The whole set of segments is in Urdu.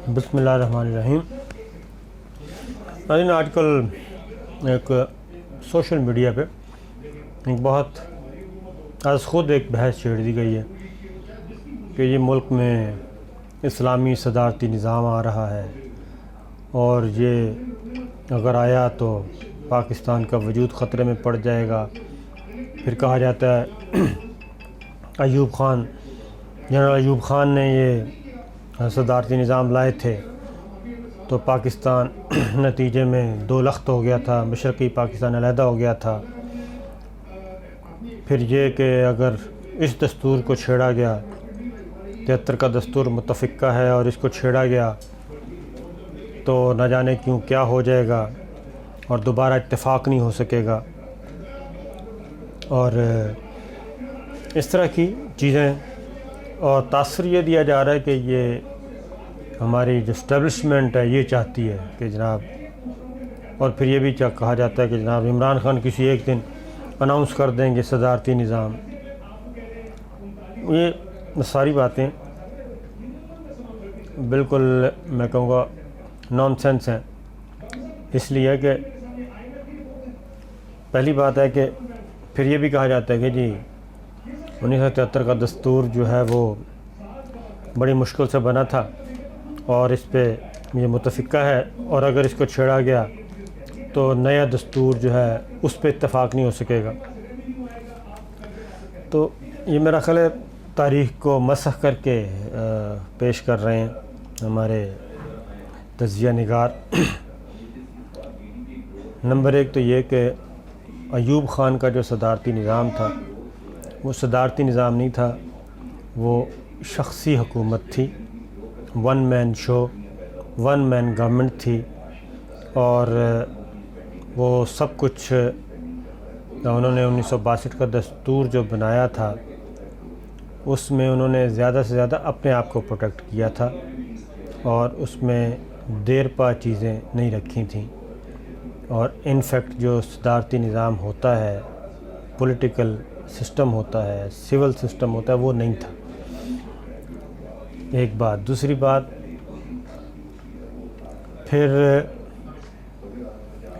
بسم اللہ الرحمن الرحیم۔ آج کل ایک سوشل میڈیا پہ ایک بہت از خود ایک بحث چھیڑ دی گئی ہے کہ یہ ملک میں اسلامی صدارتی نظام آ رہا ہے اور یہ اگر آیا تو پاکستان کا وجود خطرے میں پڑ جائے گا۔ پھر کہا جاتا ہے جنرل ایوب خان نے یہ صدارتی نظام لائے تھے تو پاکستان نتیجے میں دو لخت ہو گیا تھا، مشرقی پاکستان علیحدہ ہو گیا تھا۔ پھر یہ کہ اگر اس دستور کو چھیڑا گیا، 73 کا دستور متفقہ ہے اور اس کو چھیڑا گیا تو نہ جانے کیوں کیا ہو جائے گا اور دوبارہ اتفاق نہیں ہو سکے گا، اور اس طرح کی چیزیں، اور تاثر یہ دیا جا رہا ہے کہ یہ ہماری جو اسٹیبلشمنٹ ہے یہ چاہتی ہے کہ جناب، اور پھر یہ بھی کہا جاتا ہے کہ جناب عمران خان کسی ایک دن اناؤنس کر دیں گے صدارتی نظام۔ یہ ساری باتیں بالکل میں کہوں گا نان سینس ہیں، اس لیے کہ پہلی بات ہے کہ پھر یہ بھی کہا جاتا ہے کہ جی 1973 کا دستور جو ہے وہ بڑی مشکل سے بنا تھا اور اس پہ یہ متفقہ ہے، اور اگر اس کو چھیڑا گیا تو نیا دستور جو ہے اس پہ اتفاق نہیں ہو سکے گا۔ تو یہ میرا خیال ہے تاریخ کو مسخ کر کے پیش کر رہے ہیں ہمارے تجزیہ نگار۔ نمبر ایک تو یہ کہ ایوب خان کا جو صدارتی نظام تھا وہ صدارتی نظام نہیں تھا، وہ شخصی حکومت تھی، ون مین شو، ون مین گورنمنٹ تھی، اور وہ سب کچھ انہوں نے 1962 کا دستور جو بنایا تھا اس میں انہوں نے زیادہ سے زیادہ اپنے آپ کو پروٹیکٹ کیا تھا، اور اس میں دیر پا چیزیں نہیں رکھی تھیں، اور انفیکٹ جو صدارتی نظام ہوتا ہے، پولیٹیکل سسٹم ہوتا ہے، سول سسٹم ہوتا ہے، وہ نہیں تھا۔ ایک بات۔ دوسری بات، پھر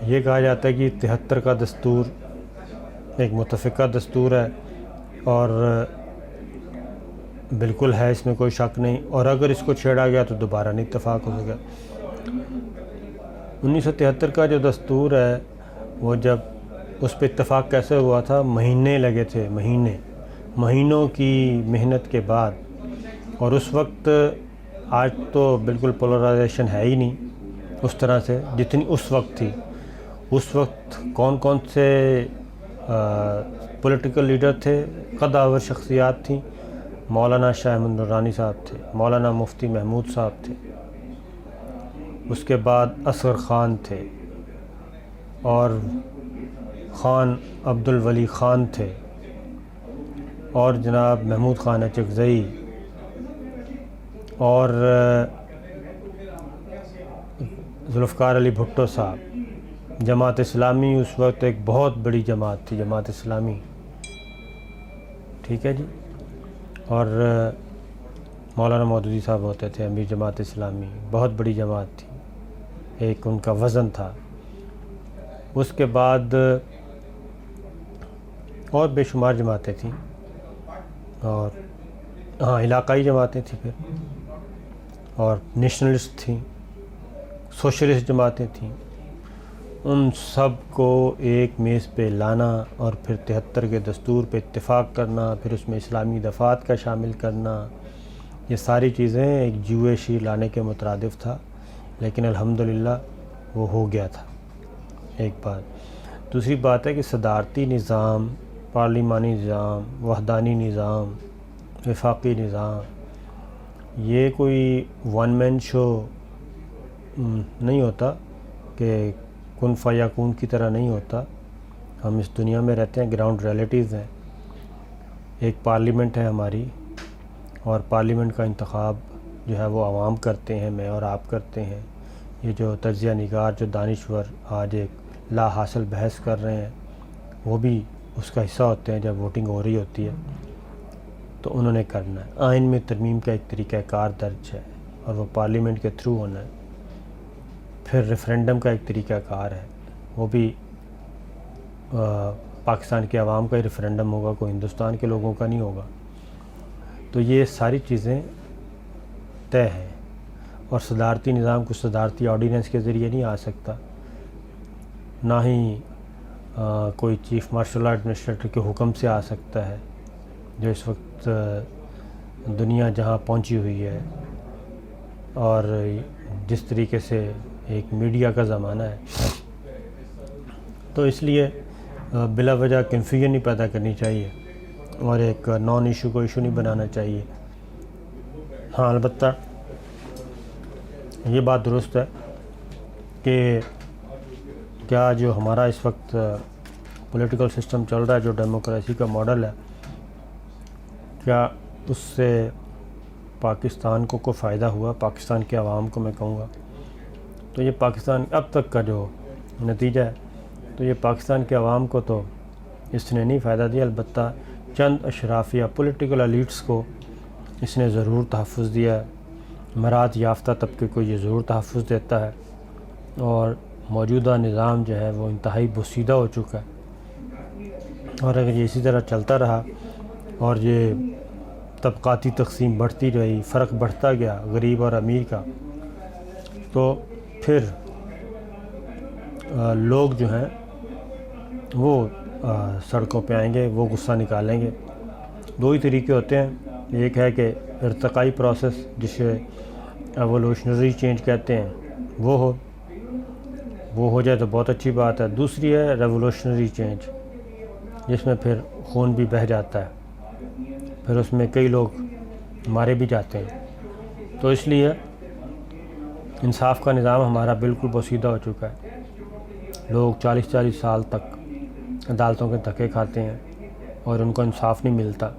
یہ کہا جاتا ہے کہ 73 کا دستور ایک متفقہ دستور ہے اور بالکل ہے، اس میں کوئی شک نہیں، اور اگر اس کو چھیڑا گیا تو دوبارہ نہیں اتفاق ہو سکے۔ 1973 کا جو دستور ہے وہ جب اس پہ اتفاق کیسے ہوا تھا، مہینے لگے تھے، مہینوں کی محنت کے بعد، اور اس وقت آج تو بالکل پولرائزیشن ہے ہی نہیں اس طرح سے جتنی اس وقت تھی۔ اس وقت کون کون سے پولیٹیکل لیڈر تھے، قدآور شخصیات تھیں؟ مولانا شاہ احمد درانی صاحب تھے، مولانا مفتی محمود صاحب تھے، اس کے بعد اصغر خان تھے، اور خان عبد الولی خان تھے، اور جناب محمود خان اچکزئی، اور ذوالفقار علی بھٹو صاحب۔ جماعت اسلامی اس وقت ایک بہت بڑی جماعت تھی، جماعت اسلامی، ٹھیک ہے جی، اور مولانا مودودی صاحب ہوتے تھے امیر جماعت اسلامی، بہت بڑی جماعت تھی، ایک ان کا وزن تھا۔ اس کے بعد اور بے شمار جماعتیں تھیں، اور علاقائی جماعتیں تھیں، پھر اور نیشنلسٹ تھیں، سوشلسٹ جماعتیں تھیں۔ ان سب کو ایک میز پہ لانا اور پھر 73 کے دستور پہ اتفاق کرنا، پھر اس میں اسلامی دفعات کا شامل کرنا، یہ ساری چیزیں ایک جوئے شیر لانے کے مترادف تھا، لیکن الحمدللہ وہ ہو گیا تھا۔ ایک بات۔ دوسری بات ہے کہ صدارتی نظام، پارلیمانی نظام، وحدانی نظام، وفاقی نظام، یہ کوئی ون مین شو نہیں ہوتا کہ کن فیکون کی طرح نہیں ہوتا۔ ہم اس دنیا میں رہتے ہیں، گراؤنڈ ریئلٹیز ہیں۔ ایک پارلیمنٹ ہے ہماری، اور پارلیمنٹ کا انتخاب جو ہے وہ عوام کرتے ہیں، میں اور آپ کرتے ہیں۔ یہ جو تجزیہ نگار، جو دانشور آج ایک لا حاصل بحث کر رہے ہیں، وہ بھی اس کا حصہ ہوتے ہیں جب ووٹنگ ہو رہی ہوتی ہے، تو انہوں نے کرنا ہے۔ آئین میں ترمیم کا ایک طریقہ کار درج ہے، اور وہ پارلیمنٹ کے تھرو ہونا ہے. پھر ریفرینڈم کا ایک طریقہ کار ہے، وہ بھی پاکستان کے عوام کا ہی ریفرینڈم ہوگا، کوئی ہندوستان کے لوگوں کا نہیں ہوگا. تو یہ ساری چیزیں طے ہیں. اور صدارتی نظام کو صدارتی آرڈیننس کے ذریعے نہیں آ سکتا، نہ ہی کوئی چیف مارشل ایڈمنسٹریٹر کے حکم سے آ سکتا ہے، جو اس وقت دنیا جہاں پہنچی ہوئی ہے اور جس طریقے سے ایک میڈیا کا زمانہ ہے. تو اس لیے بلا وجہ کنفیوژن نہیں پیدا کرنی چاہیے اور ایک نان ایشو کو ایشو نہیں بنانا چاہیے. ہاں البتہ یہ بات درست ہے کہ کیا جو ہمارا اس وقت پولیٹیکل سسٹم چل رہا ہے، جو ڈیموکریسی کا ماڈل ہے، کیا اس سے پاکستان کو کوئی فائدہ ہوا؟ پاکستان کے عوام کو میں کہوں گا تو یہ پاکستان اب تک کا جو نتیجہ ہے، تو یہ پاکستان کے عوام کو تو اس نے نہیں فائدہ دیا. البتہ چند اشراف یا پولیٹیکل ایلیٹس کو اس نے ضرور تحفظ دیا ہے. مراد یافتہ طبقے کو یہ ضرور تحفظ دیتا ہے. اور موجودہ نظام جو ہے وہ انتہائی بوسیدہ ہو چکا ہے، اور اگر یہ اسی طرح چلتا رہا اور یہ طبقاتی تقسیم بڑھتی رہی، فرق بڑھتا گیا غریب اور امیر کا، تو پھر لوگ جو ہیں وہ سڑکوں پہ آئیں گے، وہ غصہ نکالیں گے. دو ہی طریقے ہوتے ہیں، ایک ہے کہ ارتقائی پروسیس جسے ایوولوشنری چینج کہتے ہیں وہ ہو جائے تو بہت اچھی بات ہے. دوسری ہے ریولوشنری چینج، جس میں پھر خون بھی بہہ جاتا ہے، پھر اس میں کئی لوگ مارے بھی جاتے ہیں. تو اس لیے انصاف کا نظام ہمارا بالکل بوسیدہ ہو چکا ہے. لوگ 40 سال تک عدالتوں کے دھکے کھاتے ہیں اور ان کو انصاف نہیں ملتا.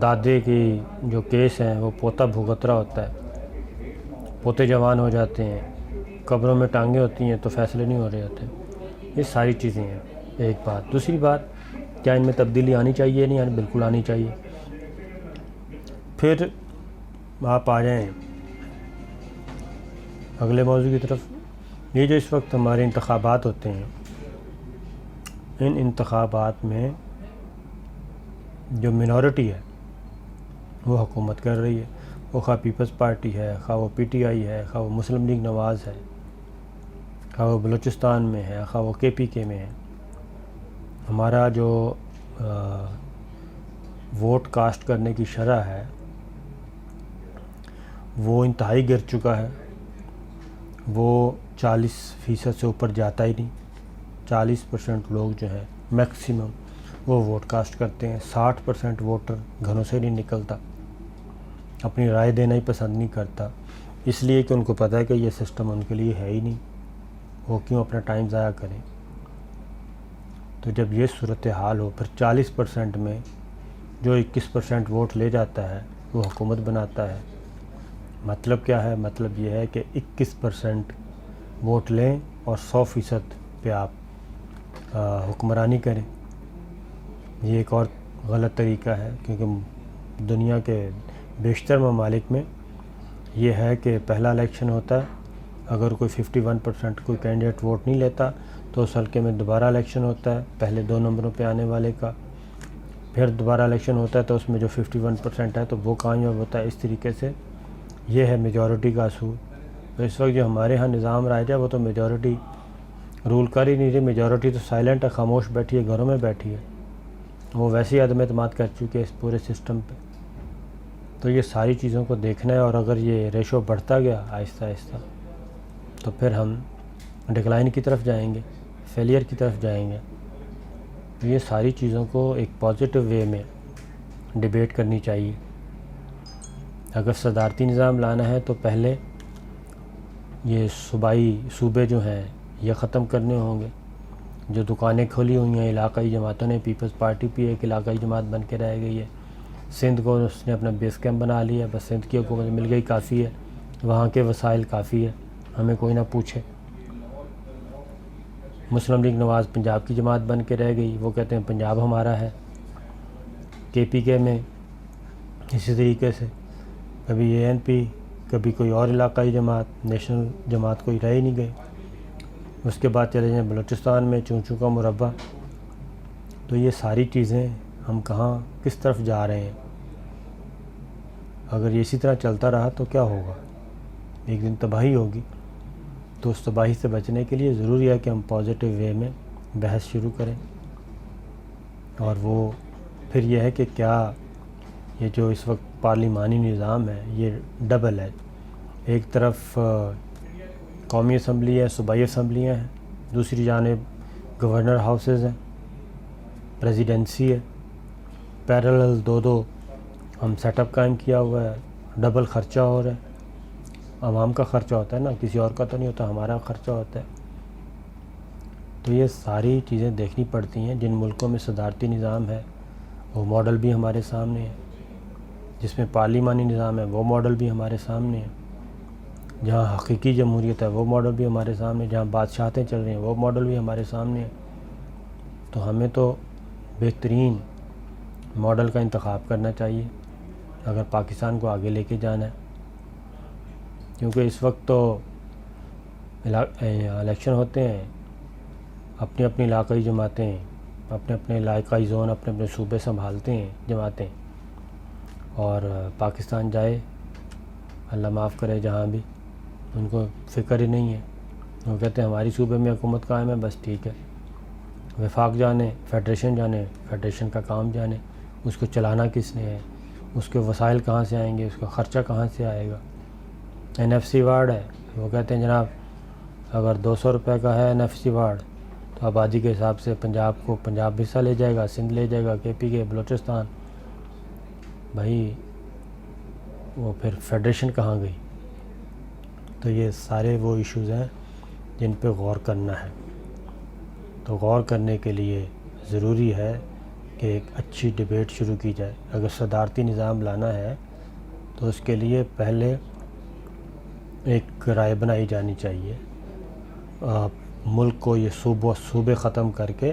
دادے کی جو کیس ہیں وہ پوتا بھگت رہا ہوتا ہے، پوتے جوان ہو جاتے ہیں، قبروں میں ٹانگیں ہوتی ہیں تو فیصلے نہیں ہو رہے ہوتے. یہ ساری چیزیں ہیں. ایک بات. دوسری بات، کیا ان میں تبدیلی آنی چاہیے؟ نہیں آنی، بالکل آنی چاہیے. پھر آپ آ جائیں اگلے موضوع کی طرف. یہ جو اس وقت ہمارے انتخابات ہوتے ہیں، ان انتخابات میں جو منورٹی ہے وہ حکومت کر رہی ہے. وہ خواہ پیپلز پارٹی ہے، خواہ وہ پی ٹی آئی ہے، خواہ وہ مسلم لیگ نواز ہے، خواہ وہ بلوچستان میں ہے، خواہ وہ کے پی کے میں ہے. ہمارا جو ووٹ کاسٹ کرنے کی شرح ہے وہ انتہائی گر چکا ہے. وہ 40% سے اوپر جاتا ہی نہیں. 40% لوگ جو ہیں میکسیمم وہ ووٹ کاسٹ کرتے ہیں. 60% ووٹر گھروں سے نہیں نکلتا، اپنی رائے دینا ہی پسند نہیں کرتا، اس لیے کہ ان کو پتہ ہے کہ یہ سسٹم ان کے لیے ہے ہی نہیں، وہ کیوں اپنا ٹائم ضائع کریں. تو جب یہ صورتحال ہو، پھر 40% میں جو 21% ووٹ لے جاتا ہے وہ حکومت بناتا ہے. مطلب کیا ہے؟ مطلب یہ ہے کہ 21% ووٹ لیں اور 100% پہ آپ حکمرانی کریں. یہ ایک اور غلط طریقہ ہے، کیونکہ دنیا کے بیشتر ممالک میں یہ ہے کہ پہلا الیکشن ہوتا ہے، اگر کوئی 51% کوئی کینڈیڈیٹ ووٹ نہیں لیتا تو اس حلقے میں دوبارہ الیکشن ہوتا ہے پہلے 2 نمبروں پہ آنے والے کا. پھر دوبارہ الیکشن ہوتا ہے تو اس میں جو 51% ہے تو وہ کامیاب ہوتا ہے. اس طریقے سے یہ ہے میجورٹی کا اصول. تو اس وقت جو ہمارے ہاں نظام رائج ہے وہ تو میجورٹی رول کر ہی نہیں رہی. میجورٹی تو سائلنٹ ہے، خاموش بیٹھی ہے، گھروں میں بیٹھی ہے. وہ ویسے ہی عدم اعتماد کر چکے ہیں اس پورے سسٹم پہ. تو یہ ساری چیزوں کو دیکھنا ہے، اور اگر یہ ریشو بڑھتا گیا آہستہ آہستہ تو پھر ہم ڈکلائن کی طرف جائیں گے، فیلئر کی طرف جائیں گے. تو یہ ساری چیزوں کو ایک پازیٹیو وے میں ڈیبیٹ کرنی چاہیے. اگر صدارتی نظام لانا ہے تو پہلے یہ صوبائی صوبے جو ہیں یہ ختم کرنے ہوں گے. جو دکانیں کھولی ہوئی ہیں علاقائی جماعتوں نے، پیپلز پارٹی بھی ایک علاقائی جماعت بن کے رہ گئی ہے. سندھ کو اس نے اپنا بیس کیمپ بنا لیا، بس سندھ کی حکومت مل گئی کافی ہے، وہاں کے وسائل کافی ہے، ہمیں کوئی نہ پوچھے. مسلم لیگ نواز پنجاب کی جماعت بن کے رہ گئی، وہ کہتے ہیں پنجاب ہمارا ہے. کے پی کے میں اسی طریقے سے کبھی ANP، کبھی کوئی اور علاقائی جماعت، نیشنل جماعت کوئی رہ ہی نہیں گئی۔ اس کے بعد چلے جائیں بلوچستان میں چون چوں کا مربع۔ تو یہ ساری چیزیں ہم کہاں کس طرف جا رہے ہیں؟ اگر یہ اسی طرح چلتا رہا تو کیا ہوگا؟ ایک دن تباہی ہوگی۔ تو اس تباہی سے بچنے کے لیے ضروری ہے کہ ہم پازیٹیو وے میں بحث شروع کریں، اور وہ پھر یہ ہے کہ کیا یہ جو اس وقت پارلیمانی نظام ہے یہ ڈبل ہے۔ ایک طرف قومی اسمبلی ہے، صوبائی اسمبلیاں ہیں، دوسری جانب گورنر ہاؤسز ہیں، پریزیڈنسی ہے، پیرلل دو ہم سیٹ اپ قائم کیا ہوا ہے، ڈبل خرچہ ہو رہا ہے۔ عوام کا خرچہ ہوتا ہے نا، کسی اور کا تو نہیں ہوتا، ہمارا خرچہ ہوتا ہے۔ تو یہ ساری چیزیں دیکھنی پڑتی ہیں۔ جن ملکوں میں صدارتی نظام ہے وہ ماڈل بھی ہمارے سامنے ہے، جس میں پارلیمانی نظام ہے وہ ماڈل بھی ہمارے سامنے ہے، جہاں حقیقی جمہوریت ہے وہ ماڈل بھی ہمارے سامنے، جہاں بادشاہتیں چل رہی ہیں وہ ماڈل بھی ہمارے سامنے ہے۔ تو ہمیں تو بہترین ماڈل کا انتخاب کرنا چاہیے اگر پاکستان کو آگے لے کے جانا ہے، کیونکہ اس وقت تو الیکشن ہوتے ہیں، اپنی اپنی علاقائی جماعتیں اپنے اپنے علاقائی زون اپنے اپنے صوبے سنبھالتے ہیں جماعتیں، اور پاکستان جائے اللہ معاف کرے جہاں بھی، ان کو فکر ہی نہیں ہے۔ وہ کہتے ہیں ہماری صوبے میں حکومت قائم ہے، بس ٹھیک ہے۔ وفاق جانے، فیڈریشن جانے، فیڈریشن کا کام جانے، اس کو چلانا کس نے ہے، اس کے وسائل کہاں سے آئیں گے، اس کا خرچہ کہاں سے آئے گا۔ NFC وارڈ ہے، وہ کہتے ہیں جناب اگر 200 روپے کا ہے NFC وارڈ تو آبادی کے حساب سے پنجاب حصہ لے جائے گا، سندھ لے جائے گا، KP کے بلوچستان۔ بھائی وہ پھر فیڈریشن کہاں گئی؟ تو یہ سارے وہ ایشوز ہیں جن پہ غور کرنا ہے۔ تو غور کرنے کے لیے ضروری ہے کہ ایک اچھی ڈیبیٹ شروع کی جائے۔ اگر صدارتی نظام لانا ہے تو اس کے لیے پہلے ایک رائے بنائی جانی چاہیے۔ ملک کو یہ صوبے ختم کر کے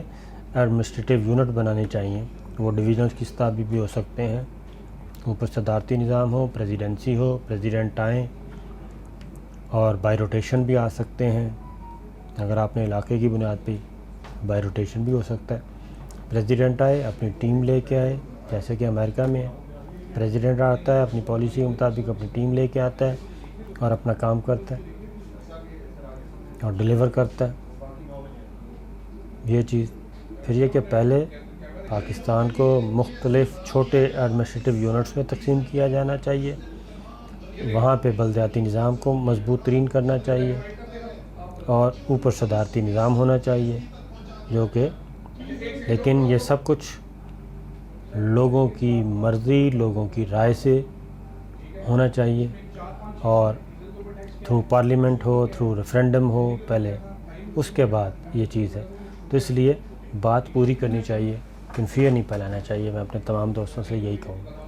ایڈمنسٹریٹو یونٹ بنانے چاہیے۔ وہ ڈویژنز کی سطح بھی ہو سکتے ہیں، اوپر صدارتی نظام ہو، پریزیڈنسی ہو، پریزیڈنٹ آئیں، اور بائی روٹیشن بھی آ سکتے ہیں۔ اگر آپ نے علاقے کی بنیاد پہ بائی روٹیشن بھی ہو سکتا ہے۔ پریزیڈنٹ آئے، اپنی ٹیم لے کے آئے، جیسے کہ امریکہ میں ہے، پریزیڈنٹ آتا ہے اپنی پالیسی کے مطابق اپنی ٹیم لے کے آتا ہے اور اپنا کام کرتا ہے اور ڈیلیور کرتا ہے۔ یہ چیز پھر یہ کہ پہلے پاکستان کو مختلف چھوٹے ایڈمنسٹریٹو یونٹس میں تقسیم کیا جانا چاہیے، وہاں پہ بلدیاتی نظام کو مضبوط ترین کرنا چاہیے، اور اوپر صدارتی نظام ہونا چاہیے، جو کہ لیکن یہ سب کچھ لوگوں کی مرضی، لوگوں کی رائے سے ہونا چاہیے، اور تھرو پارلیمنٹ ہو، تھرو ریفرینڈم ہو پہلے، اس کے بعد یہ چیز ہے۔ تو اس لیے بات پوری کرنی چاہیے، کنفیئر نہیں پھیلانا چاہیے۔ میں اپنے تمام دوستوں سے یہی کہوں گا۔